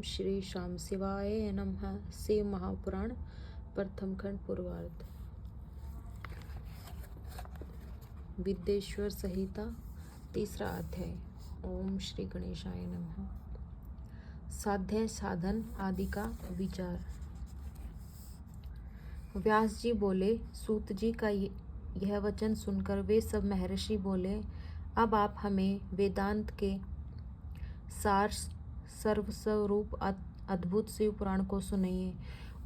श्री श्याम शिवाय नमः। शिव महापुराण प्रथम खंड पूर्वार्ध। विद्येश्वर संहिता तीसरा अध्याय। ओम श्री गणेशाय नमः। साध्य साधन आदि का विचार। व्यास जी बोले, सूत जी का यह वचन सुनकर वे सब महर्षि बोले, अब आप हमें वेदांत के सार सर्वस्वरूप अद्भुत शिव पुराण को सुनाइए।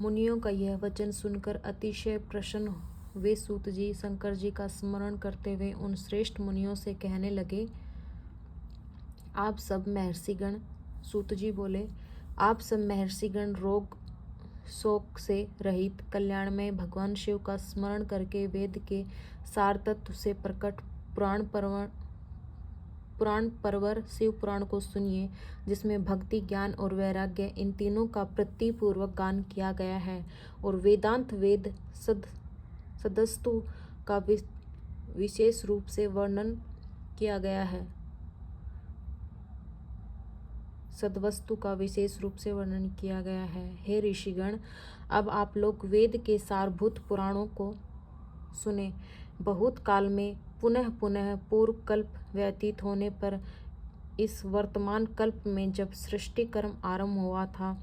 मुनियों का यह वचन सुनकर अतिशय प्रसन्न वे सूत जी शंकर जी का स्मरण करते हुए उन श्रेष्ठ मुनियों से कहने लगे, आप सब महर्षिगण। सूत जी बोले, आप सब महर्षिगण रोग शोक से रहित कल्याणमय भगवान शिव का स्मरण करके वेद के सार तत्व से प्रकट पुराण परवर शिव पुराण को सुनिए, जिसमें भक्ति, ज्ञान और वैराग्य इन तीनों का प्रतिपूर्वक गान किया गया है और वेदांत वेद सदस्तु का विशेष रूप से वर्णन किया गया है। सदवस्तु का विशेष रूप से वर्णन किया गया है। हे ऋषिगण, अब आप लोग वेद के सारभूत पुराणों को सुने। बहुत काल में पुनः पूर्व कल्प व्यतीत होने पर इस वर्तमान कल्प में जब सृष्टि कर्म आरंभ हुआ था,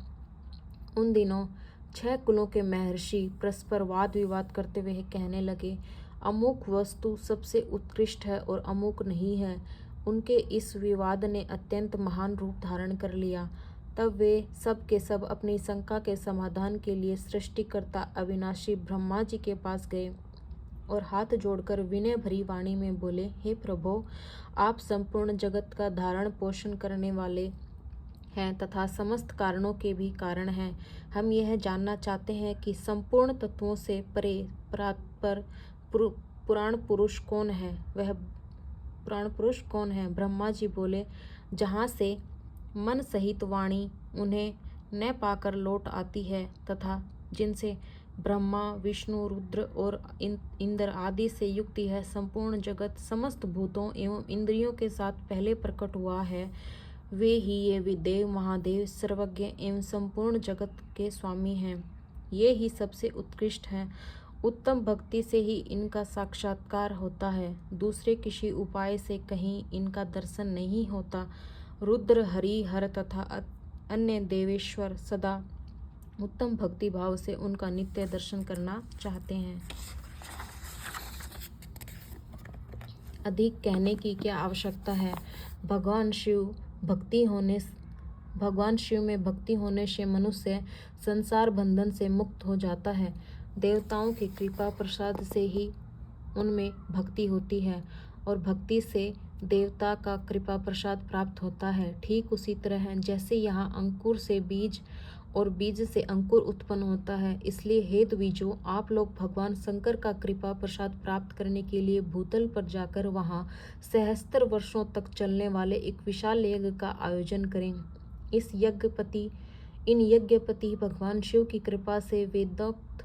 उन दिनों 6 कुलों के महर्षि परस्पर वाद विवाद करते हुए कहने लगे, अमुक वस्तु सबसे उत्कृष्ट है और अमुक नहीं है। उनके इस विवाद ने अत्यंत महान रूप धारण कर लिया। तब वे सब के सब अपनी शंका के समाधान के लिए सृष्टिकर्ता अविनाशी ब्रह्मा जी के पास गए और हाथ जोड़कर विनय भरी वाणी में बोले, हे प्रभो, आप संपूर्ण जगत का धारण पोषण करने वाले हैं तथा समस्त कारणों के भी कारण हैं। हम यह जानना चाहते हैं कि संपूर्ण तत्वों से परे पर पुराण पुरुष कौन है? वह पुराण पुरुष कौन है? ब्रह्मा जी बोले, जहाँ से मन सहित वाणी उन्हें न पाकर लौट आती है तथा जिनसे ब्रह्मा विष्णु रुद्र और इंद्र आदि से युक्त यह संपूर्ण जगत समस्त भूतों एवं इंद्रियों के साथ पहले प्रकट हुआ है, वे ही ये देव महादेव सर्वज्ञ एवं संपूर्ण जगत के स्वामी हैं। ये ही सबसे उत्कृष्ट हैं। उत्तम भक्ति से ही इनका साक्षात्कार होता है, दूसरे किसी उपाय से कहीं इनका दर्शन नहीं होता। रुद्र, हरि, हर तथा अन्य देवेश्वर सदा उत्तम भक्ति भाव से उनका नित्य दर्शन करना चाहते हैं। अधिक कहने की क्या आवश्यकता है? भगवान शिव में भक्ति होने से मनुष्य संसार बंधन से मुक्त हो जाता है। देवताओं की कृपा प्रसाद से ही उनमें भक्ति होती है और भक्ति से देवता का कृपा प्रसाद प्राप्त होता है। ठीक उसी तरह जैसे यहाँ अंकुर से बीज और बीज से अंकुर उत्पन्न होता है, इसलिए हे द्विजों, आप लोग भगवान शंकर का कृपा प्रसाद प्राप्त करने के लिए भूतल पर जाकर वहाँ सहस्त्र वर्षों तक चलने वाले एक विशाल यज्ञ का आयोजन करें। इन यज्ञपति भगवान शिव की कृपा से वेदोक्त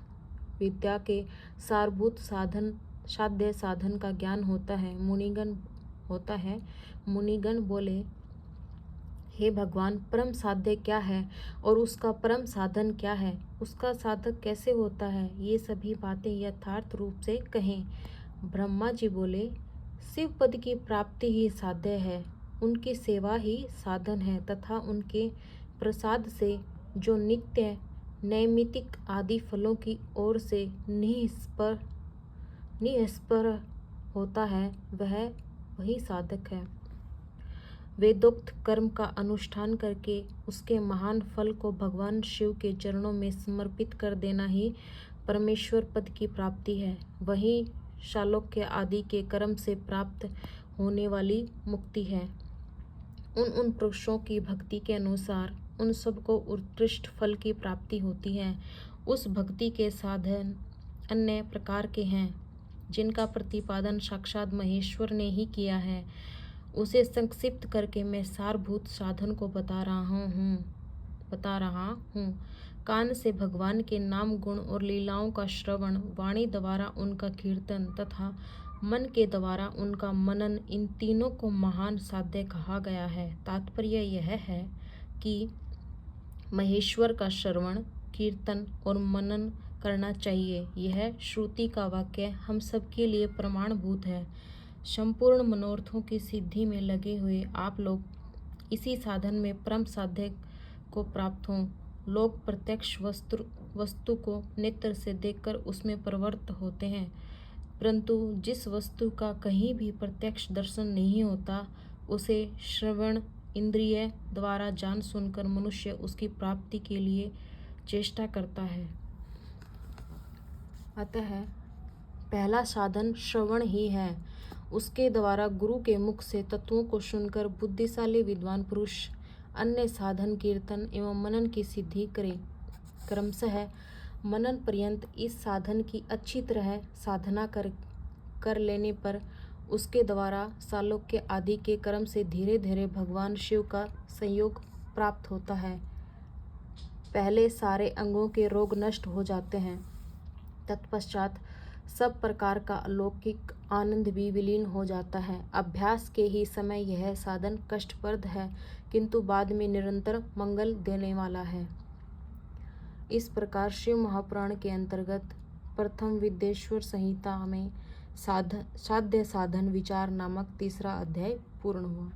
विद्या के सारभूत साध्य साधन का ज्ञान होता है। मुनिगण बोले, हे भगवान, परम साध्य क्या है और उसका परम साधन क्या है? उसका साधक कैसे होता है? ये सभी बातें यथार्थ रूप से कहें। ब्रह्मा जी बोले, शिव पद की प्राप्ति ही साध्य है, उनकी सेवा ही साधन है तथा उनके प्रसाद से जो नित्य नैमित्तिक आदि फलों की ओर से निस्पर होता है, वही साधक है। वेदोक्त कर्म का अनुष्ठान करके उसके महान फल को भगवान शिव के चरणों में समर्पित कर देना ही परमेश्वर पद की प्राप्ति है। वही शालोक्य आदि के कर्म से प्राप्त होने वाली मुक्ति है। उन पुरुषों की भक्ति के अनुसार उन सबको उत्कृष्ट फल की प्राप्ति होती है। उस भक्ति के साधन अन्य प्रकार के हैं, जिनका प्रतिपादन साक्षात महेश्वर ने ही किया है। उसे संक्षिप्त करके मैं सारभूत साधन को बता रहा हूँ। कान से भगवान के नाम गुण और लीलाओं का श्रवण, वाणी द्वारा उनका कीर्तन तथा मन के द्वारा उनका मनन, इन तीनों को महान साध्य कहा गया है। तात्पर्य यह है कि महेश्वर का श्रवण, कीर्तन और मनन करना चाहिए। यह श्रुति का वाक्य हम सबके लिए प्रमाणभूत है। संपूर्ण मनोरथों की सिद्धि में लगे हुए आप लोग इसी साधन में परम साध्य को प्राप्त हों। लोग प्रत्यक्ष वस्तु को नेत्र से देखकर उसमें प्रवृत्त होते हैं, परंतु जिस वस्तु का कहीं भी प्रत्यक्ष दर्शन नहीं होता, उसे श्रवण इंद्रिय द्वारा जान सुनकर मनुष्य उसकी प्राप्ति के लिए चेष्टा करता है। अतः पहला साधन श्रवण ही है। उसके द्वारा गुरु के मुख से तत्वों को सुनकर बुद्धिशाली विद्वान पुरुष अन्य साधन कीर्तन एवं मनन की सिद्धि करें। क्रमशः मनन पर्यंत इस साधन की अच्छी तरह साधना कर लेने पर उसके द्वारा सालोक्य आदि के कर्म से धीरे धीरे भगवान शिव का संयोग प्राप्त होता है। पहले सारे अंगों के रोग नष्ट हो जाते हैं, तत्पश्चात सब प्रकार का अलौकिक आनंद भी विलीन हो जाता है। अभ्यास के ही समय यह साधन कष्टप्रद है, किंतु बाद में निरंतर मंगल देने वाला है। इस प्रकार शिव महापुराण के अंतर्गत प्रथम विद्येश्वर संहिता में साध्य साधन विचार नामक तीसरा अध्याय पूर्ण हुआ।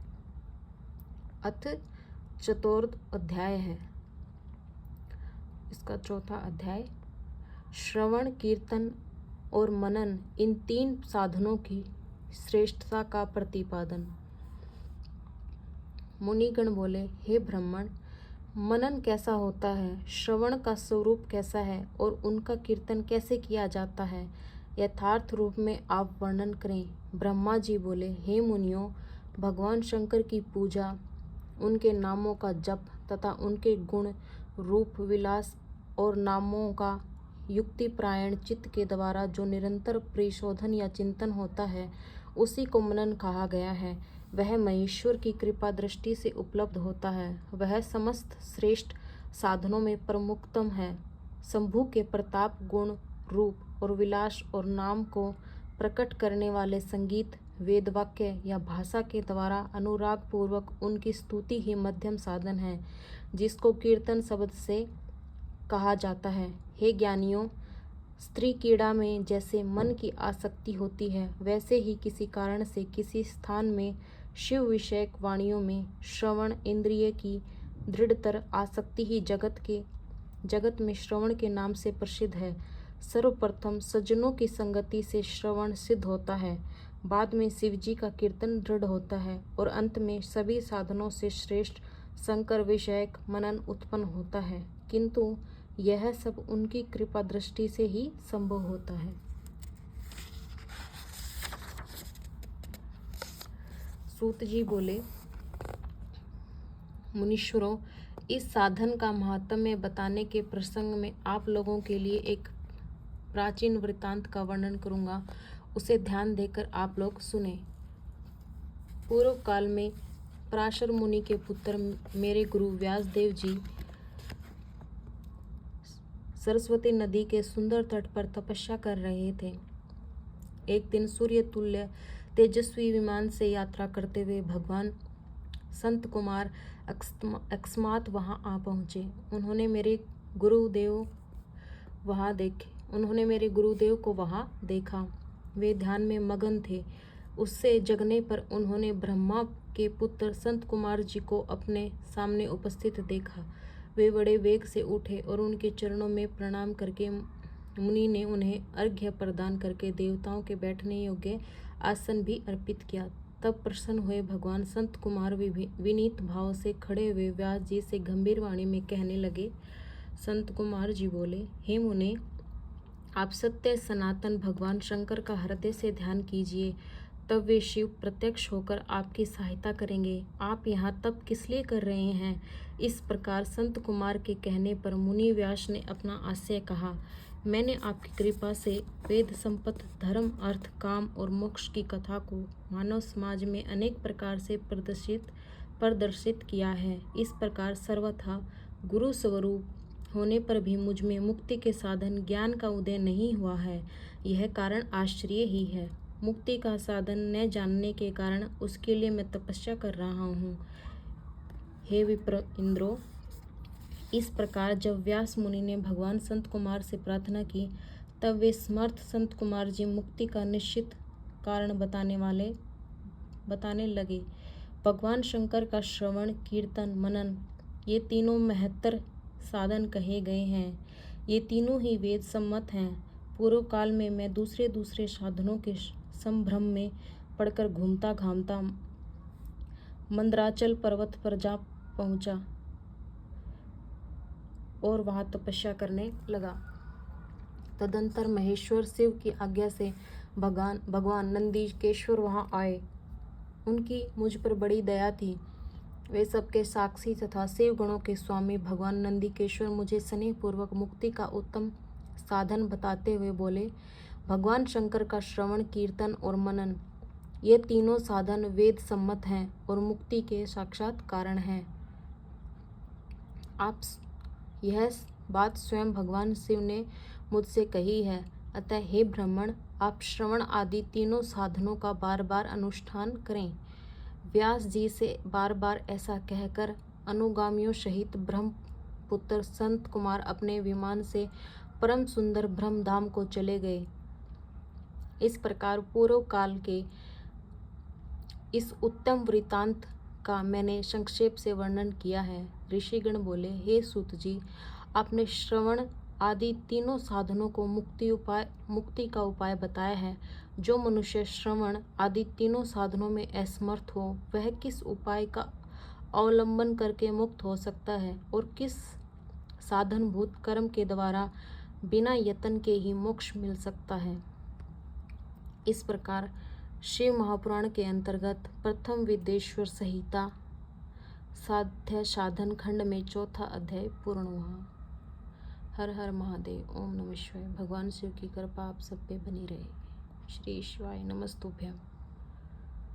अथ चतुर्थ अध्याय है। इसका चौथा अध्याय श्रवण, कीर्तन और मनन, इन तीन साधनों की श्रेष्ठता का प्रतिपादन। मुनिगण बोले, हे ब्राह्मण, मनन कैसा होता है, श्रवण का स्वरूप कैसा है और उनका कीर्तन कैसे किया जाता है, यथार्थ रूप में आप वर्णन करें। ब्रह्मा जी बोले, हे मुनियों, भगवान शंकर की पूजा, उनके नामों का जप तथा उनके गुण, रूप, विलास और नामों का युक्तिप्रायण चित्त के द्वारा जो निरंतर परिशोधन या चिंतन होता है, उसी को मनन कहा गया है। वह महेश्वर की कृपा दृष्टि से उपलब्ध होता है। वह समस्त श्रेष्ठ साधनों में प्रमुखतम है। शंभु के प्रताप, गुण, रूप और विलास और नाम को प्रकट करने वाले संगीत, वेद वाक्य या भाषा के द्वारा अनुराग पूर्वक उनकी स्तुति ही मध्यम साधन है, जिसको कीर्तन शब्द से कहा जाता है। हे ज्ञानियों, स्त्री कीड़ा में जैसे मन की आसक्ति होती है, वैसे ही किसी कारण से किसी स्थान में शिव विषयक वाणियों में श्रवण इंद्रिय की दृढ़तर आसक्ति ही जगत में श्रवण के नाम से प्रसिद्ध है। सर्वप्रथम सज्जनों की संगति से श्रवण सिद्ध होता है, बाद में शिवजी का कीर्तन दृढ़ होता है और अंत में सभी साधनों से श्रेष्ठ शंकर विषयक मनन उत्पन्न होता है, किंतु यह सब उनकी कृपा दृष्टि से ही संभव होता है। सूत जी बोले, मुनीश्वरों, इस साधन का महात्म्य बताने के प्रसंग में आप लोगों के लिए एक प्राचीन वृत्तांत का वर्णन करूंगा, उसे ध्यान देकर आप लोग सुने। पूर्व काल में पराशर मुनि के पुत्र मेरे गुरु व्यासदेव जी सरस्वती नदी के सुंदर तट पर तपस्या कर रहे थे। एक दिन सूर्य तुल्य तेजस्वी विमान से यात्रा करते हुए भगवान संत कुमार अकस्मात वहां आ पहुंचे। उन्होंने मेरे गुरुदेव को वहां देखा। वे ध्यान में मगन थे। उससे जगने पर उन्होंने ब्रह्मा के पुत्र संत कुमार जी को अपने सामने उपस्थित देखा। वे बड़े वेग से उठे और उनके चरणों में प्रणाम करके मुनि ने उन्हें अर्घ्य प्रदान करके देवताओं के बैठने योग्य आसन भी अर्पित किया। तब प्रसन्न हुए भगवान संत कुमार विनीत भाव से खड़े हुए व्यास जी से गंभीर वाणी में कहने लगे। संत कुमार जी बोले, हे मुने, आप सत्य सनातन भगवान शंकर का हृदय से ध्यान कीजिए, तब वे शिव प्रत्यक्ष होकर आपकी सहायता करेंगे। आप यहाँ तप किस लिए कर रहे हैं? इस प्रकार संत कुमार के कहने पर मुनि व्यास ने अपना आशय कहा। मैंने आपकी कृपा से वेद संपत्त धर्म, अर्थ, काम और मोक्ष की कथा को मानव समाज में अनेक प्रकार से प्रदर्शित किया है। इस प्रकार सर्वथा गुरु स्वरूप होने पर भी मुझ में मुक्ति के साधन ज्ञान का उदय नहीं हुआ है। यह कारण आश्चर्य ही है। मुक्ति का साधन न जानने के कारण उसके लिए मैं तपस्या कर रहा हूँ। हे विप्र इंद्रो, इस प्रकार जब व्यास मुनि ने भगवान संत कुमार से प्रार्थना की, तब वे समर्थ संत कुमार जी मुक्ति का निश्चित कारण बताने लगे। भगवान शंकर का श्रवण, कीर्तन, मनन ये तीनों महत्तर साधन कहे गए हैं। ये तीनों ही वेद सम्मत हैं। पूर्व काल में मैं दूसरे साधनों के संभ्रम में पड़कर घूमता घामता मंदराचल पर्वत पर जा पहुंचा और वहां तपस्या करने लगा। तदंतर महेश्वर शिव की आज्ञा से भगवान नंदीकेश्वर वहां आए। उनकी मुझ पर बड़ी दया थी। वे सबके साक्षी तथा शिव गणों के स्वामी भगवान नंदीकेश्वर मुझे स्नेहपूर्वक मुक्ति का उत्तम साधन बताते हुए बोले, भगवान शंकर का श्रवण, कीर्तन और मनन ये तीनों साधन वेद सम्मत हैं और मुक्ति के साक्षात कारण हैं। आप यह बात स्वयं भगवान शिव ने मुझसे कही है। अतः हे ब्राह्मण, आप श्रवण आदि तीनों साधनों का बार बार अनुष्ठान करें। व्यास जी से बार बार ऐसा कहकर अनुगामियों सहित ब्रह्मपुत्र संत कुमार अपने विमान से परम सुंदर ब्रह्मधाम को चले गए। इस प्रकार पूर्व काल के इस उत्तम वृत्तांत का मैंने संक्षेप से वर्णन किया है। ऋषिगण बोले, हे सूत जी, आपने श्रवण आदि तीनों साधनों को मुक्ति का उपाय बताया है। जो मनुष्य श्रवण आदि तीनों साधनों में असमर्थ हो, वह किस उपाय का अवलंबन करके मुक्त हो सकता है और किस साधनभूत कर्म के द्वारा बिना यत्न के ही मोक्ष मिल सकता है। इस प्रकार शिव महापुराण के अंतर्गत प्रथम विद्येश्वर संहिता साध्य साधन खंड में चौथा अध्याय पूर्ण हुआ। हर हर महादेव। ओम नमः शिवाय। भगवान शिव की कृपा आप सब पे बनी रहे। श्री शिवाय नमस्तुभ्यम।